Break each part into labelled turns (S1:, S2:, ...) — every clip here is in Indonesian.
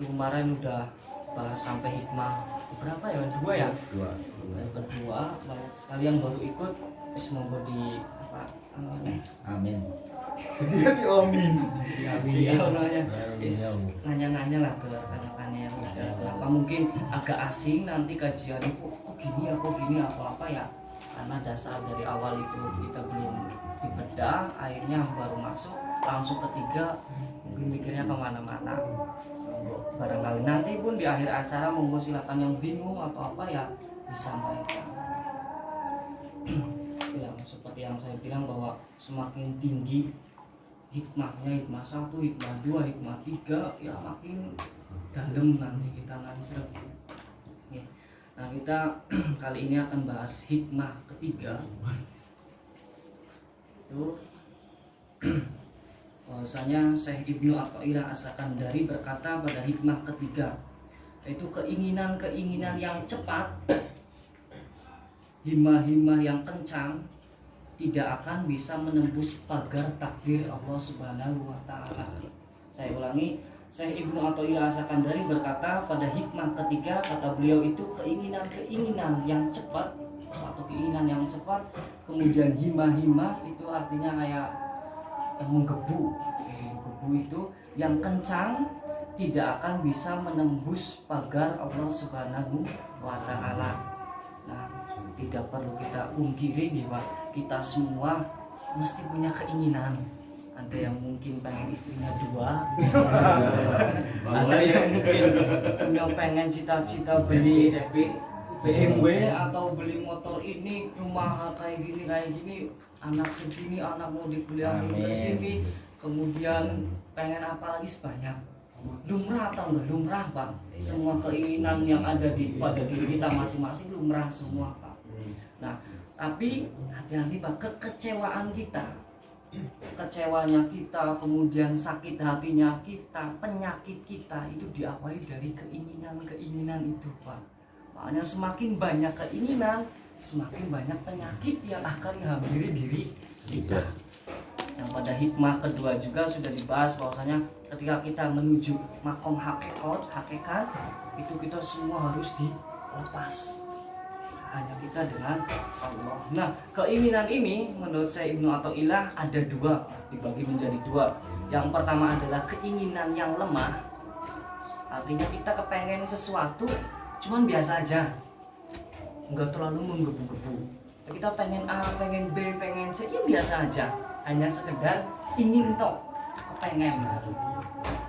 S1: Itu kemarin udah bahas sampai hikmah berapa ya? 2 ya?
S2: 2.
S1: Yang kedua banyak sekali yang baru ikut. Semoga di apa namanya?
S2: Amin.
S3: Dia diomin.
S1: Iya namanya. Nanya-nanya lah ke rekan-rekannya yang udah. Kenapa mungkin agak asing nanti kajiannya kok gini ya, kok gini apa ya? Karena dasar dari awal itu kita belum dibedah, akhirnya baru masuk langsung ketiga mungkin mikirnya kemana-mana. Barangkali nanti pun di akhir acara monggo silakan yang bingung atau apa ya disampaikan. Yang seperti yang saya bilang bahwa semakin tinggi hikmahnya, hikmah 1, hikmah 2, hikmah 3 ya makin dalam nanti kita serap. Ya. Nah kita kali ini akan bahas hikmah ketiga. Itu bahwasanya Syekh Ibnu Athaillah As-Sakandari berkata pada hikmah ketiga, yaitu keinginan-keinginan yang cepat, himah-himah yang kencang tidak akan bisa menembus pagar takdir Allah Subhanahu wa taala. Saya ulangi, Syekh Ibnu Athaillah As-Sakandari berkata pada hikmah ketiga, kata beliau itu keinginan-keinginan yang cepat atau keinginan yang cepat, kemudian himah-himah itu artinya kayak yang menggebu itu yang kencang tidak akan bisa menembus pagar Allah Subhanahu wa taala. Nah, tidak perlu kita ungkiri bahwa kita semua mesti punya keinginan. Ada yang mungkin pengen istrinya 2, ada yang mungkin punya pengen cita-cita beli BMW atau beli motor ini, rumah kayak gini, anak segini, anak mau dikuliahin ke sini, kemudian pengen apa lagi sebanyak. Lumrah atau enggak lumrah, Pak? Semua keinginan yang ada pada diri kita masing-masing lumrah semua, Pak. Nah, tapi hati-hati, Pak, kekecewaan kita, kecewanya kita, kemudian sakit hatinya kita, penyakit kita itu diawali dari keinginan-keinginan itu, Pak. Makanya semakin banyak keinginan, semakin banyak penyakit yang akan menghampiri diri kita. Yang pada hikmah kedua juga sudah dibahas bahwasanya ketika kita menuju makom hakikat itu kita semua harus dilepas, hanya kita dengan Allah. Nah, keinginan ini menurut saya Ibnu Athaillah ada 2, dibagi menjadi 2. Yang pertama adalah keinginan yang lemah, artinya kita kepengen sesuatu cuman biasa aja, nggak terlalu menggebu-gebu. Kita pengen A, pengen B, pengen C, ya biasa aja, hanya sekedar ingin toh, kepengen.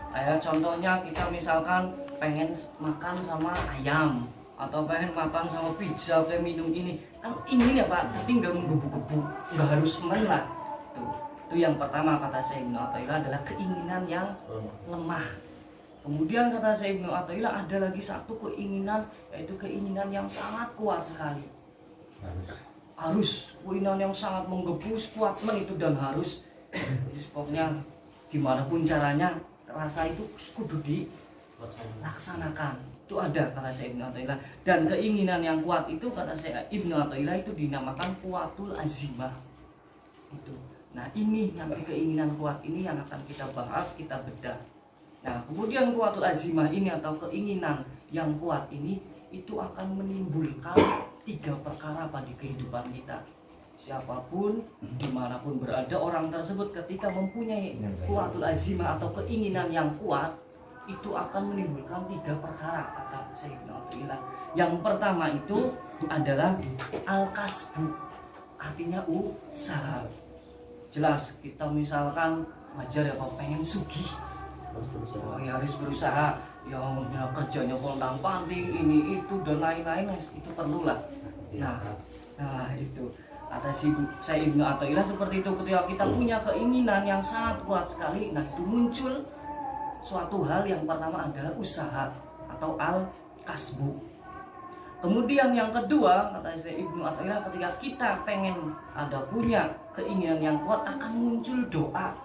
S1: Kayak contohnya kita misalkan pengen makan sama ayam atau pengen makan sama pizza, pengen minum ini, kan ingin ya Pak, tapi nggak menggebu-gebu, nggak harus menlah. Itu yang pertama kata saya Ibnu Athaillah adalah keinginan yang lemah. Kemudian kata saya Ibnu Athaillah ada lagi satu keinginan, yaitu keinginan yang sangat kuat sekali. Harus keinginan yang sangat menggebu, kuat itu dan harus. Pokoknya gimana pun caranya rasa itu kudu dilaksanakan. Itu ada kata saya Ibnu Athaillah. Dan keinginan yang kuat itu kata saya Ibnu Athaillah itu dinamakan kuatul azimah. Itu. Nah ini nanti keinginan kuat ini yang akan kita bahas, kita bedah. Nah kemudian kuatul azimah ini atau keinginan yang kuat ini itu akan menimbulkan 3 perkara pada kehidupan kita. Siapapun dimanapun berada orang tersebut ketika mempunyai kuatul azimah atau keinginan yang kuat itu akan menimbulkan 3 perkara kata Sayyidina Athaillah. Yang pertama itu adalah al-kasbu, artinya usaha. Jelas kita misalkan wajar ya Pak, pengen sugih, ya harus berusaha, ya kerjanya pontang panting ini itu dan lain-lain itu perlulah. Nah itu kata saya Ibnu Athaillah seperti itu. Ketika kita punya keinginan yang sangat kuat sekali, nah itu muncul suatu hal yang pertama adalah usaha atau al-kasbu. Kemudian yang kedua kata saya Ibnu Athaillah, ketika kita pengen punya keinginan yang kuat akan muncul doa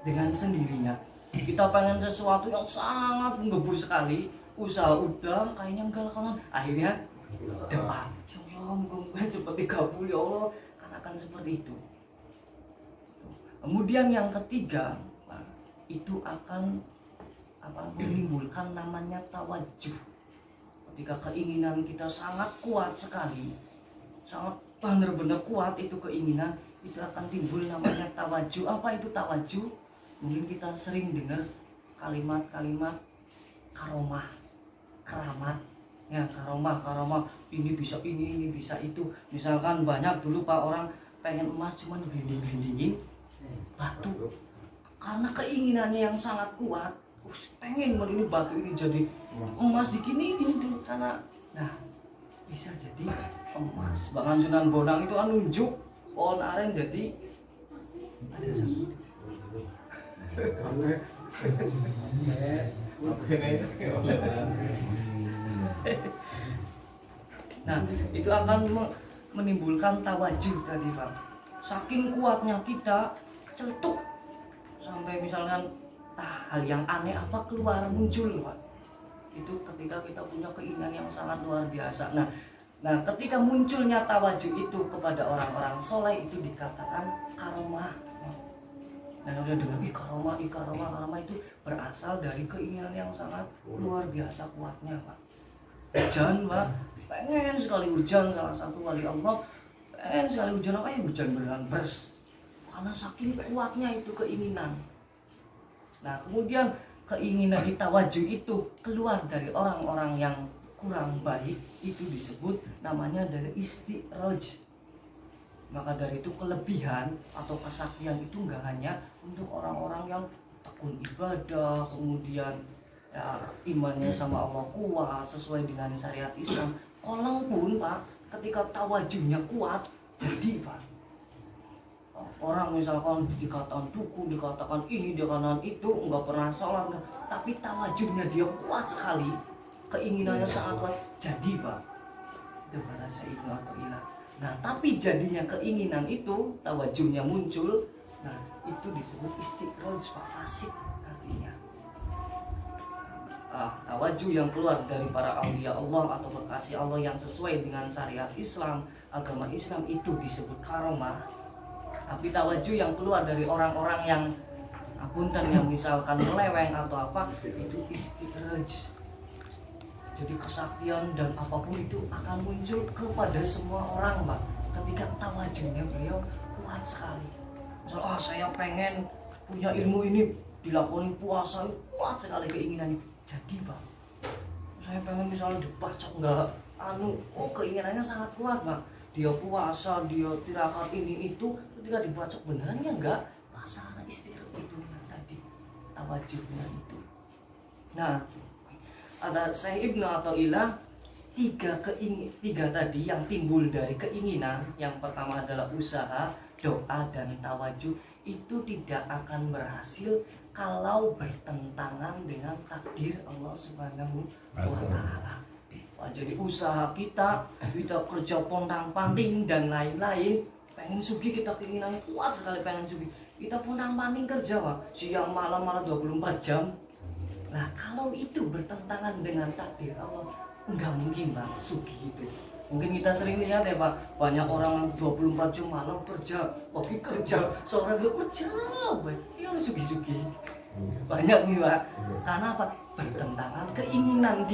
S1: dengan sendirinya. Kita pengen sesuatu yang sangat menggebu sekali, usaha udah kayaknya enggak kanan, akhirnya doa, ya Allah mudah-mudahan cepat dikabul ya Allah, kan akan seperti itu. Kemudian yang ketiga itu akan menimbulkan namanya tawajuh. Ketika keinginan kita sangat kuat sekali, sangat benar-benar kuat itu keinginan, itu akan timbul namanya tawajuh. Apa itu tawajuh? Mungkin kita sering dengar kalimat-kalimat karomah, keramat, ya karomah, ini bisa ini bisa itu. Misalkan banyak dulu Pak orang pengen emas cuman gelinding-gelindingin batu, karena keinginannya yang sangat kuat. Pengen ini batu ini jadi emas digini gini dulu karena nah bisa jadi emas. Bahkan Sunan Bonang itu nunjuk pohon aren jadi ada satu. Nah itu akan menimbulkan tawajuh tadi Pak. Saking kuatnya kita celetuk sampai misalkan hal yang aneh apa keluar muncul Pak. Itu ketika kita punya keinginan yang sangat luar biasa. Nah ketika munculnya tawajuh itu kepada orang-orang soleh itu dikatakan karomah. Nah udah dengar karomah itu berasal dari keinginan yang sangat luar biasa kuatnya Pak. Hujan Pak, pengen sekali hujan, salah satu wali Allah pengen sekali hujan, apa yang hujan beneran beres karena saking kuatnya itu keinginan. Nah kemudian keinginan tawajuh itu keluar dari orang-orang yang kurang baik, itu disebut namanya dari istiroj. Maka dari itu kelebihan atau kesaktian itu enggak hanya untuk orang-orang yang tekun ibadah, kemudian ya, imannya sama Allah kuat sesuai dengan syariat Islam. Kolong pun Pak, ketika tawajuhnya kuat, jadi Pak. Orang misalkan dikatakan dukun, dikatakan ini, dikatakan itu, enggak pernah sholat, enggak. Tapi tawajuhnya dia kuat sekali, keinginannya sangat kuat, jadi Pak. Itu kata Sayyidina Athaillah. Nah, tapi jadinya keinginan itu, tawajuhnya muncul, nah itu disebut istiroj Pak, fasik artinya. Tawajuh yang keluar dari para aulia Allah atau kekasih Allah yang sesuai dengan syariat Islam, agama Islam itu disebut karomah. Tapi tawajuh yang keluar dari orang-orang yang apunten yang misalkan meleweng atau apa itu istiraj. Jadi kesaktian dan apapun itu akan muncul kepada semua orang Pak. Ketika tawajuhnya beliau kuat sekali. Misal saya pengen punya ilmu ini, dilakoni puasa, kuat sekali keinginannya. Jadi Pak, saya pengen misalnya dibaca enggak keinginannya sangat kuat Pak. Dia puasa, dia tirakat ini itu, ketika dibaca benerannya enggak masalah istirahat itu tadi tawajuhnya itu. Nah, ada Ibnu Athaillah tiga tadi yang timbul dari keinginan. Yang pertama adalah usaha, doa dan tawajuh itu tidak akan berhasil kalau bertentangan dengan takdir Allah Subhanahu wa taala. Jadi usaha kita kerja pontang-panting dan lain-lain, pengen sugih, kita keinginannya kuat sekali pengen sugih. Kita pontang-panting kerja Pak, siang malam malah 24 jam. Nah, kalau itu bertentangan dengan takdir Allah, enggak mungkin Pak sugih itu. Mungkin kita sering lihat ya Pak, banyak orang 24 jam malam kerja, pagi kerja, sore kerja, yang sugih-sugih. Banyak nih Pak. Karena apa? Bertentangan keinginan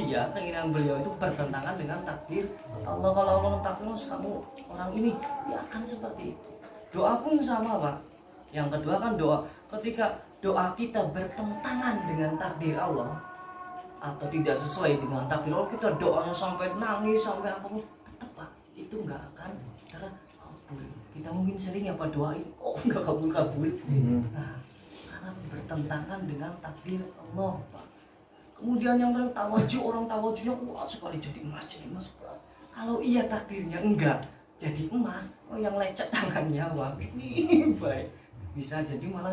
S1: beliau itu bertentangan dengan takdir Allah. Kalau Allah menetapkan kamu orang ini, ya akan seperti itu. Doa pun sama Pak. Yang kedua kan doa, ketika doa kita bertentangan dengan takdir Allah atau tidak sesuai dengan takdir Allah, kita doanya sampai nangis sampai apa pun, tetap Pak itu nggak akan kabul. Kita mungkin sering ya Pak doain, nggak kabul. Nah, karena bertentangan dengan takdir Allah Pak. Kemudian yang terakhir tawajuh, orang tawajuhnya kuat sekali jadi emas Pak. Kalau iya takdirnya enggak jadi emas, yang lecet tangannya wah ini baik bisa jadi malah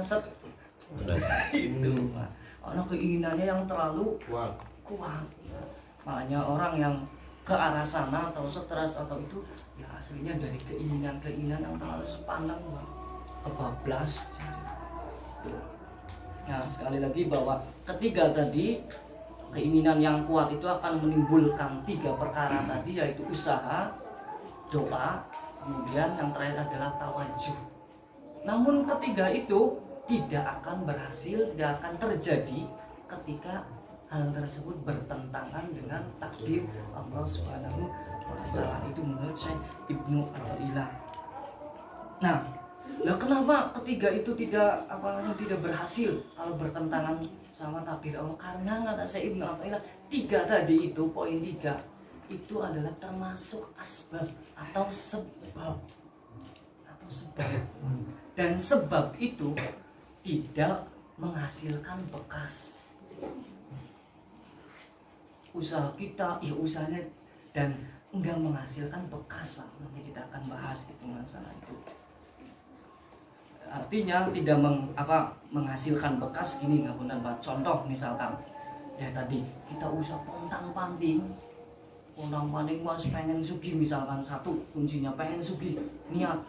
S1: itu Pak. Karena keinginannya yang terlalu kuat. Makanya orang yang ke arah sana atau stres atau itu ya aslinya dari keinginan yang terlalu sepandang Pak. Kebablas. Nah sekali lagi bahwa ketiga tadi keinginan yang kuat itu akan menimbulkan tiga perkara tadi, yaitu usaha, doa, kemudian yang terakhir adalah tawajuh. Namun ketiga itu tidak akan berhasil, tidak akan terjadi ketika hal tersebut bertentangan dengan takdir Allah Subhanahu wa Ta'ala. Itu menurut Syekh Ibnu Athaillah. Nah, lah kenapa ketiga itu tidak tidak berhasil kalau bertentangan sama takdir Allah? Karena kata Syekh Ibnu Athaillah, tiga tadi itu, poin tiga itu adalah termasuk asbab atau sebab. Dan sebab itu tidak menghasilkan bekas. Usaha kita, ya usahanya, dan enggak menghasilkan bekas, Pak. Nanti kita akan bahas itu masalah itu. Artinya tidak menghasilkan bekas gini, nggak benar, Pak. Contoh misalkan, ya tadi kita usaha pontang-panting mas pengen sugih, misalkan satu kuncinya pengen sugih, niat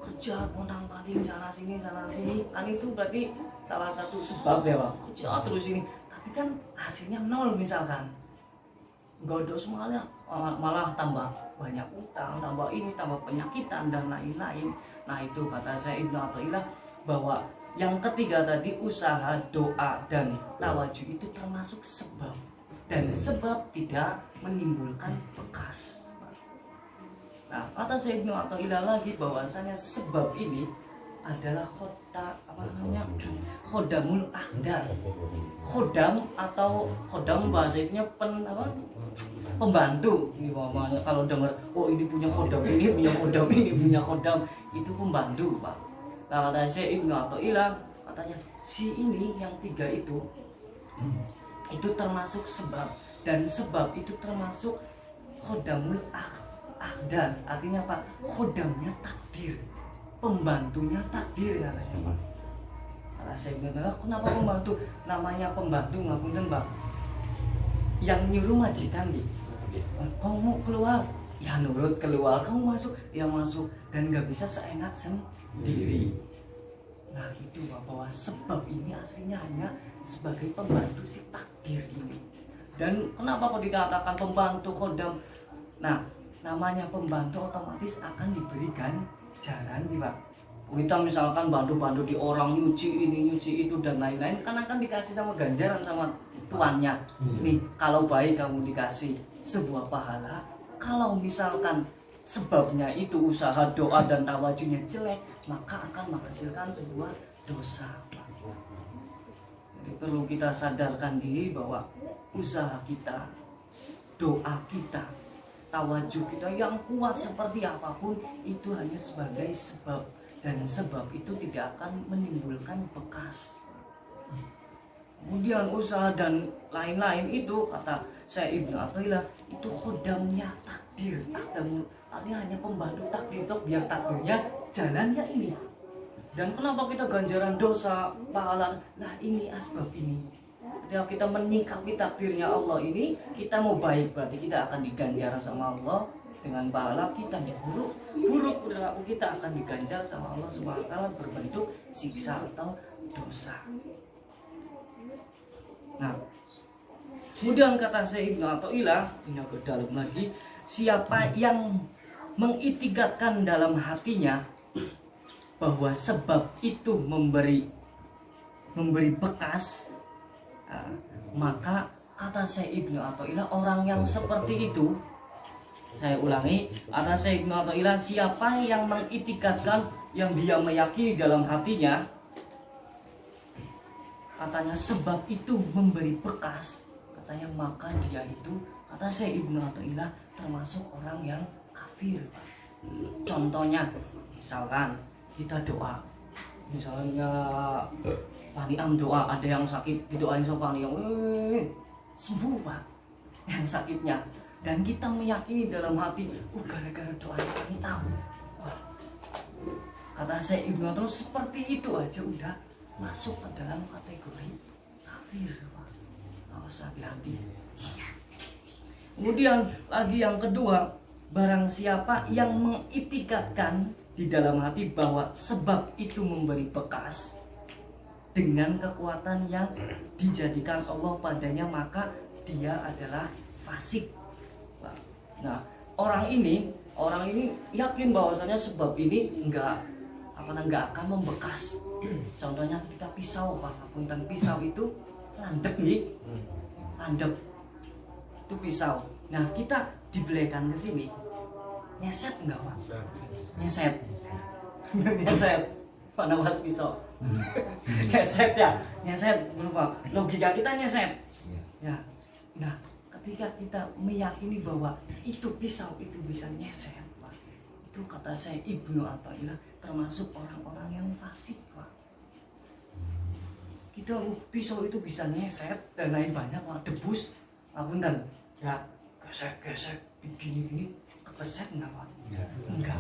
S1: kerja pontang-panting sana sini kan itu berarti salah satu sebab ya Pak, kerja terus ini, tapi kan hasilnya nol misalkan, godos malah tambah banyak utang, tambah ini, tambah penyakitan dan lain-lain. Nah itu kata saya Ibnu Athaillah bahwa yang ketiga tadi, usaha, doa dan tawajuh itu termasuk sebab, dan sebab tidak menimbulkan bekas. Nah, kata saya Ibnu Athaillah lagi bahwasanya sebab ini adalah khodamul ahdar. Khodam bahasa itunya pembantu. Ini kalau dengar, oh ini punya khodam, ini punya khodam, ini punya khodam, itu pembantu, Pak. Nah, kata saya Ibnu Athaillah, katanya si ini yang tiga itu termasuk sebab, dan sebab itu termasuk khodamul ahdar. Artinya apa? Khodamnya takdir, pembantunya takdir katanya, Pak. Nah, saya bilang, kenapa pembantu? Namanya pembantu, ngapunten, Pak, yang nyuruh majikan gitu. Kamu mau keluar, ya nurut keluar. Kamu masuk, ya masuk, dan nggak bisa seenak sendiri. Nah itu Pak, bahwa sebab ini aslinya hanya sebagai pembantu si takdir ini. Dan kenapa kok dikatakan pembantu khodam? Nah, namanya pembantu otomatis akan diberikan ganjaran nih Pak. Kita misalkan bantu-bantu di orang, nyuci ini, nyuci itu dan lain-lain, kan akan dikasih sama ganjaran sama tuannya. Nih, kalau baik kamu dikasih sebuah pahala. Kalau misalkan sebabnya itu usaha, doa dan tawajuhnya jelek, maka akan menghasilkan sebuah dosa. Jadi perlu kita sadarkan diri bahwa usaha kita, doa kita, tawajuh kita yang kuat seperti apapun itu hanya sebagai sebab, dan sebab itu tidak akan menimbulkan bekas. Kemudian usaha dan lain-lain itu kata saya Ibnu Athaillah itu khodamnya takdir, artinya hanya pembantu takdir itu biar takdirnya jalannya ini. Dan kenapa kita ganjaran dosa, pahala? Nah ini asbab ini. Ketika kita menyikapi takdirnya Allah ini, kita mau baik berarti kita akan diganjar sama Allah dengan pahala. Kita buruk perilaku kita akan diganjar sama Allah SWT berbentuk siksa atau dosa. Nah, kemudian kata saya Ibnu Athaillah, ini agak dalam lagi, siapa yang mengitikadkan dalam hatinya bahwa sebab itu memberi bekas, maka kata saya Ibnu Athaillah, orang yang seperti itu, saya ulangi, kata saya Ibnu Athaillah, siapa yang mengitikadkan, yang dia meyakini dalam hatinya, katanya sebab itu memberi bekas, katanya maka dia itu, kata saya Ibnu Athaillah, termasuk orang yang kafir. Contohnya, misalkan kita doa, misalnya paniam doa, ada yang sakit didoain sama paniam, sembuh Pak yang sakitnya, dan kita meyakini dalam hati, gara-gara doa paniam. Kata saya Ibnu Athaillah, seperti itu aja udah masuk ke dalam kategori kafir Pak. Harus hati-hati. Kemudian lagi yang kedua, barang siapa yang mengitikadkan di dalam hati bahwa sebab itu memberi bekas dengan kekuatan yang dijadikan Allah padanya, maka dia adalah fasik. Nah, orang ini yakin bahwasanya sebab ini enggak akan membekas. Contohnya ketika pisau, Pak, punten pisau itu landep nih, landep itu pisau. Nah kita dibelekan ke sini, nyeset enggak Pak? Nyeset, nyeset. Mana mas pisau? Nyeset ya, nyeset. Pak. Logika kita nyeset. Ya. Nah ketika kita meyakini bahwa itu pisau itu bisa nyeset, Pak, itu kata saya Ibnu Athaillah termasuk orang-orang yang fasik, Pak. Kita pisau itu bisa nyeset dan lain banyak, Pak. Debus, apunten, ya gesek begini kepeset enggak, Pak? Enggak.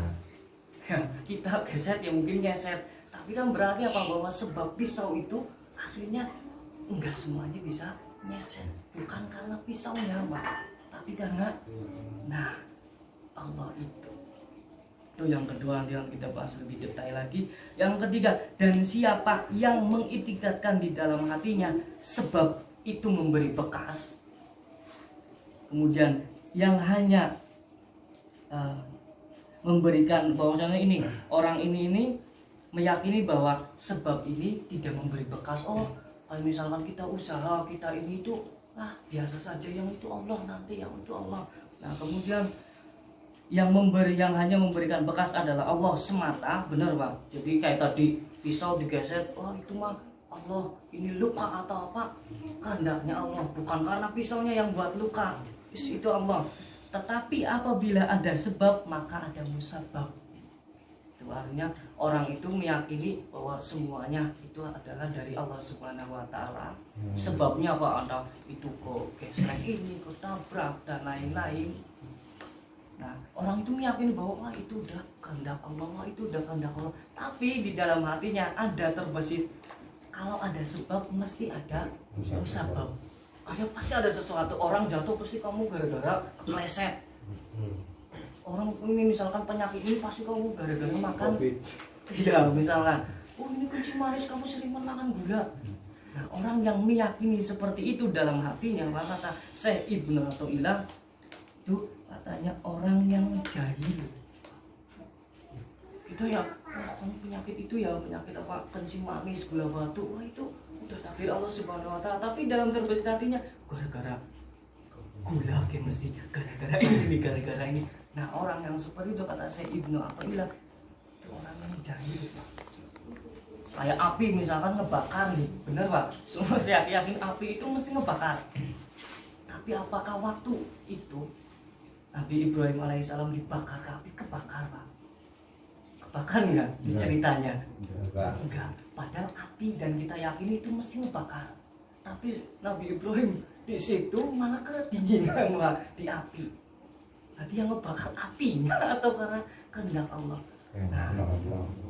S1: Ya, kita gesek ya mungkin nyeset, tapi kan berarti apa, bahwa sebab pisau itu aslinya enggak semuanya bisa nyeset, bukan karena pisaunya Pak, tapi karena Allah itu yang kedua, nanti kita bahas lebih detail lagi. Yang ketiga, dan siapa yang mengitikadkan di dalam hatinya sebab itu memberi bekas, kemudian yang hanya memberikan bahwasanya ini orang ini meyakini bahwa sebab ini tidak memberi bekas. Oh, kalau misalkan kita usaha kita ini itu biasa saja, yang itu Allah nanti, yang itu Allah. Nah kemudian yang hanya memberikan bekas adalah Allah semata, benar Pak. Jadi kayak tadi pisau digeset, oh itu mah Allah, ini luka atau apa, kehendaknya Allah, bukan karena pisaunya yang buat luka, itu Allah. Tetapi apabila ada sebab maka ada musabab. Itu artinya orang itu meyakini bahwa semuanya itu adalah dari Allah Subhanahu wa taala. Sebabnya apa? Ada itu kok gesrek ini, kok tabrak dan lain-lain. Nah, orang itu meyakini bahwa itu udah kehendak Allah, itu udah kehendak Allah. Tapi di dalam hatinya ada terbesit, kalau ada sebab mesti ada musabab. Ada pasti ada sesuatu, orang jatuh pasti kamu gara-gara kepleset. Orang ini misalkan penyakit ini pasti kamu gara-gara makan. Iya, misalkan, oh ini kunci manis kamu sering makan gula. Nah, orang yang meyakini seperti itu dalam hatinya, maka kata Syekh Ibnu Athaillah itu katanya orang yang jahil. Gitu ya, kamu penyakit itu ya, penyakit apa, kencing manis, gula batu, wah itu udah takdir Allah Subhanahu wa taala. Tapi dalam terbesit hatinya gara-gara gula kayak mesti, gara-gara ini, gara-gara ini. Nah orang yang seperti itu kata saya Ibnu Athaillah itu orang yang jahil, Pak. Kayak api misalkan ngebakar nih, bener Pak, semua saya yakin api itu mesti ngebakar. Tapi apakah waktu itu Nabi Ibrahim alaihissalam dibakar api, kebakar Pak? Kebakar enggak di ceritanya? Enggak. Padahal api dan kita yakin itu mesti ngebakar. Tapi Nabi Ibrahim di situ malah kedinginan Pak, di api. Berarti yang ngebakar apinya atau karena kehendak Allah? Nah,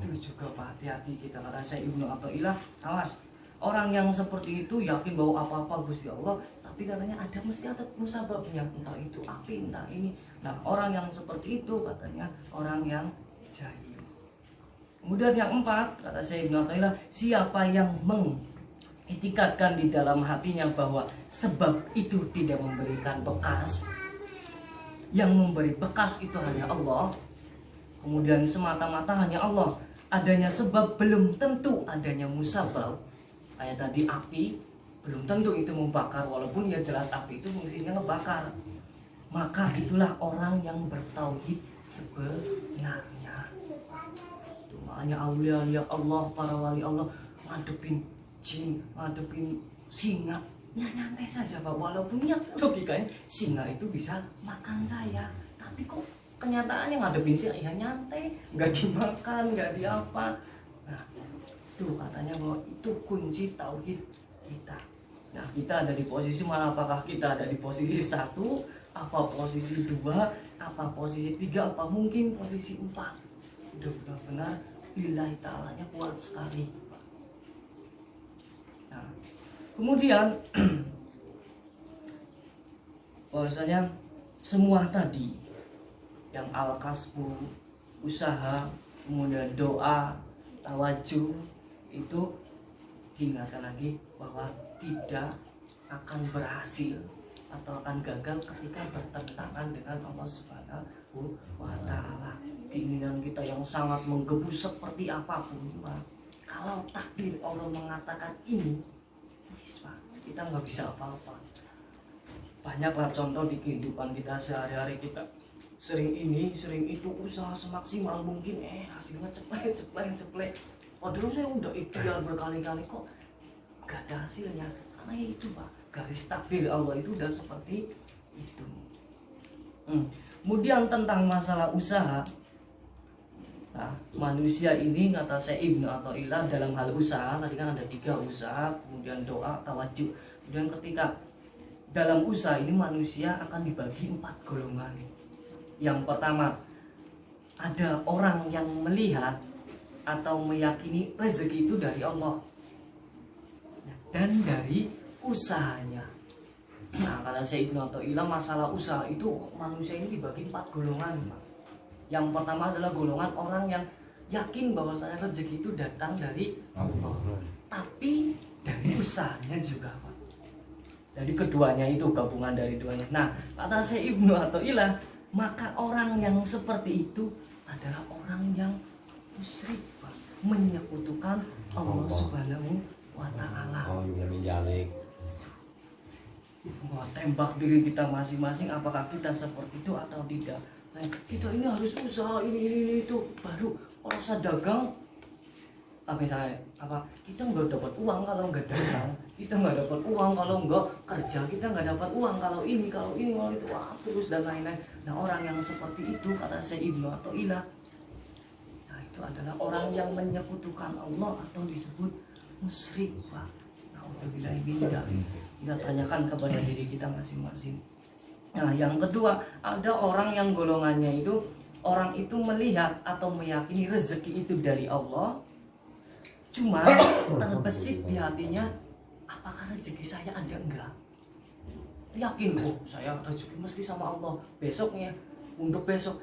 S1: itu juga Pak, hati-hati kita. Kata saya Ibnu Athaillah, awas. Orang yang seperti itu yakin bahwa apa-apa Gusti Allah, tapi katanya mesti ada musababnya, entah itu api, entah ini. Nah, orang yang seperti itu katanya orang yang jahil. Kemudian yang keempat, kata saya Ibnu Athaillah, siapa yang mengitikadkan di dalam hatinya bahwa sebab itu tidak memberikan bekas, yang memberi bekas itu hanya Allah, kemudian semata-mata hanya Allah, adanya sebab belum tentu adanya musabab. Kayak tadi api belum tentu itu membakar, walaupun ya jelas api itu fungsinya ngebakar. Maka itulah orang yang bertauhid sebenarnya. Itu makanya aulia Allah, para wali Allah ngadepin jin, ngadepin singa, ya nyantai saja Pak. Walaupun ya logikanya singa itu bisa makan saya, tapi kok kenyataannya ngadepin singa ya nyantai, nggak dimakan, nggak diapa. Nah itu katanya bahwa itu kunci tauhid kita. Nah kita ada di posisi mana? Apakah kita ada di posisi 1, apa posisi 2, apa posisi 3, apa mungkin posisi 4? Udah benar-benar lillahi ta'alanya kuat sekali. Nah kemudian bahwasanya semua tadi yang al-kasbu, usaha, kemudian doa, tawajuh, itu diingatkan lagi bahwa tidak akan berhasil atau akan gagal ketika bertentangan dengan Allah Subhanahu wa taala. Keinginan kita yang sangat menggebu seperti apapun, Pak, kalau takdir Allah mengatakan ini, Pak, kita nggak bisa apa-apa. Banyaklah contoh di kehidupan kita sehari-hari, kita sering ini sering itu, usaha semaksimal mungkin hasilnya ceplek. Padahal saya udah ikhtiar berkali-kali kok gak ada hasilnya. Karena ya itu Pak, garis takdir Allah itu udah seperti itu. Kemudian tentang masalah usaha, nah, manusia ini kata saya Ibnu Athaillah dalam hal usaha, tadi kan ada 3 usaha, kemudian doa, tawajuh. Kemudian ketika dalam usaha ini manusia akan dibagi 4 golongan. Yang pertama, ada orang yang melihat atau meyakini rezeki itu dari Allah dan dari usahanya. Nah, kalau saya Ibnu Athaillah masalah usaha itu manusia ini dibagi 4 golongan, Pak. Yang pertama adalah golongan orang yang yakin bahwasanya rezeki itu datang dari Allah, tapi dari usahanya juga, Pak. Jadi keduanya itu gabungan dari duanya. Nah, kata saya Ibnu Athaillah, maka orang yang seperti itu adalah orang yang musyrik, Pak, menyekutukan Allah Subhanahu wa Ta'ala. Wah, tembak diri kita masing-masing, apakah kita seperti itu atau tidak. Nah, kita ini harus usaha ini itu baru rasa dagang. Misalnya kita nggak dapat uang kalau nggak dagang, kita nggak dapat uang kalau nggak kerja, kita nggak dapat uang kalau ini kalau itu, terus dan lain-lain. Nah, orang yang seperti itu kata saya Ibnu Athaillah, nah itu adalah orang yang menyekutukan Allah atau disebut musyrik, Pak. Nauzubillahi min dzalik. Kita tanyakan kepada diri kita masing-masing. Nah, yang kedua, ada orang yang golongannya itu orang itu melihat atau meyakini rezeki itu dari Allah, cuma terbesit di hatinya, apakah rezeki saya ada enggak? Yakin, saya rezeki mesti sama Allah. Besoknya, untuk besok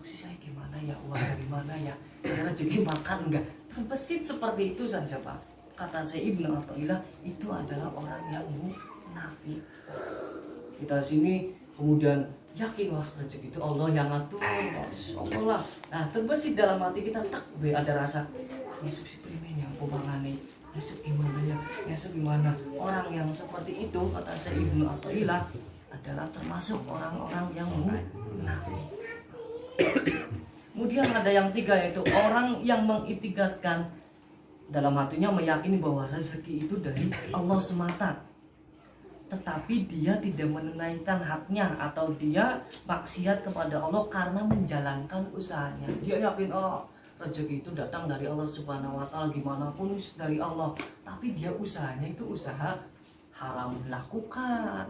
S1: sih saya gimana ya, uang dari mana ya, ada rezeki makan enggak? Terbesit seperti itu saja, Pak. Kata saya Ibnu Athaillah, itu adalah orang yang munafik. Kita sini kemudian yakin, wah rezeki itu Allah yang ngatur, Allah lah. Nah, terbesit dalam hati kita, tak ada rasa Yesus itu yang pemangani, Yesus gimana ya, Yesus gimana. Orang yang seperti itu kata saya Ibnu Athaillah adalah termasuk orang-orang yang munafik. Kemudian ada yang 3, yaitu orang yang mengiktikadkan dalam hatinya, meyakini bahwa rezeki itu dari Allah semata, tetapi dia tidak menunaikan haknya atau dia maksiat kepada Allah karena menjalankan usahanya. Dia yakin rezeki itu datang dari Allah Subhanahu wa Ta'ala, gimana pun dari Allah, tapi dia usahanya itu usaha haram dilakukan.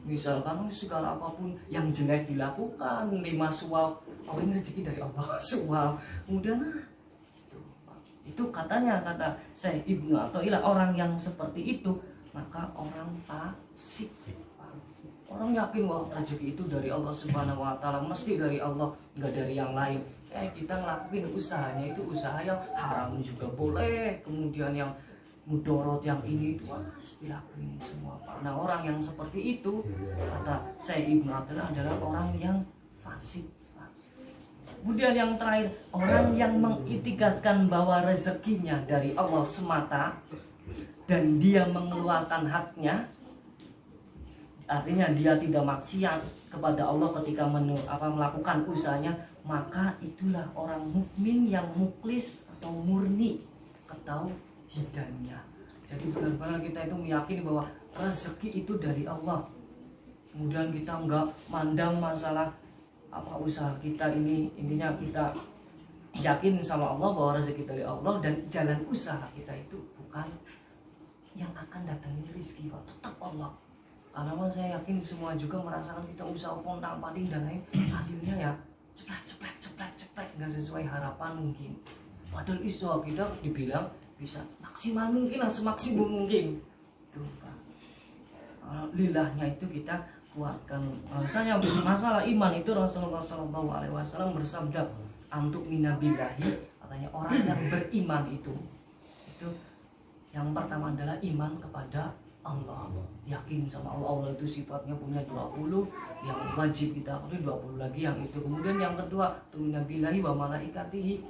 S1: Misalkan segala apapun yang jelek dilakukan, 5 suap, ini rezeki dari Allah, suap. Kemudian itu katanya, kata saya Ibnu Athaillah, orang yang seperti itu maka orang fasik. Orang yakin bahwa rezeki itu dari Allah Subhanahu wa Ta'ala, mesti dari Allah, nggak dari yang lain. Kita ngelakuin usahanya itu usaha yang haram juga boleh, kemudian yang mudorot yang ini itu dilakuin semua, Pak. Nah, orang yang seperti itu kata saya Ibnu Athaillah adalah orang yang fasik. Kemudian yang terakhir, orang yang mengiktikadkan bahwa rezekinya dari Allah semata dan dia mengeluarkan haknya, artinya dia tidak maksiat kepada Allah ketika melakukan usahanya, maka itulah orang mukmin yang muklis atau murni ketauhidannya. Jadi benar-benar kita itu meyakini bahwa rezeki itu dari Allah. Kemudian kita enggak mandang masalah usaha kita ini, intinya kita yakin sama Allah bahwa rezeki dari Allah, dan jalan usaha kita itu bukan yang akan datangin rezeki, Pak, tetap Allah. Karena saya yakin semua juga merasakan kita usaha pontang-panting dan lain, hasilnya ya ceplek nggak sesuai harapan mungkin. Padahal usaha kita dibilang bisa maksimal mungkin lah, semaksimum mungkin. Tuh, Pak. Lillahnya itu kita kuatkan. Misalnya masalah iman itu Rasulullah SAW bersabda, antuk minabillahi, katanya orang yang beriman itu yang pertama adalah iman kepada Allah, yakin sama Allah. Allah itu sifatnya punya 20 yang wajib kita akui, 20 lagi yang itu. Kemudian yang kedua, minabillahi wa malaikatihi,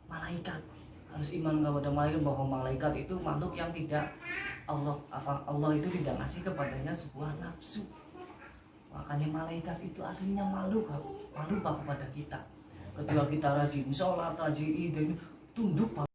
S1: malaikat, harus iman kepada malaikat, bahwa malaikat itu makhluk yang tidak Allah itu tidak ngasih kepadanya sebuah nafsu. Makanya malaikat itu aslinya malu Pak kepada kita. Ketika kita rajin sholat, rajin ini tunduk Pak.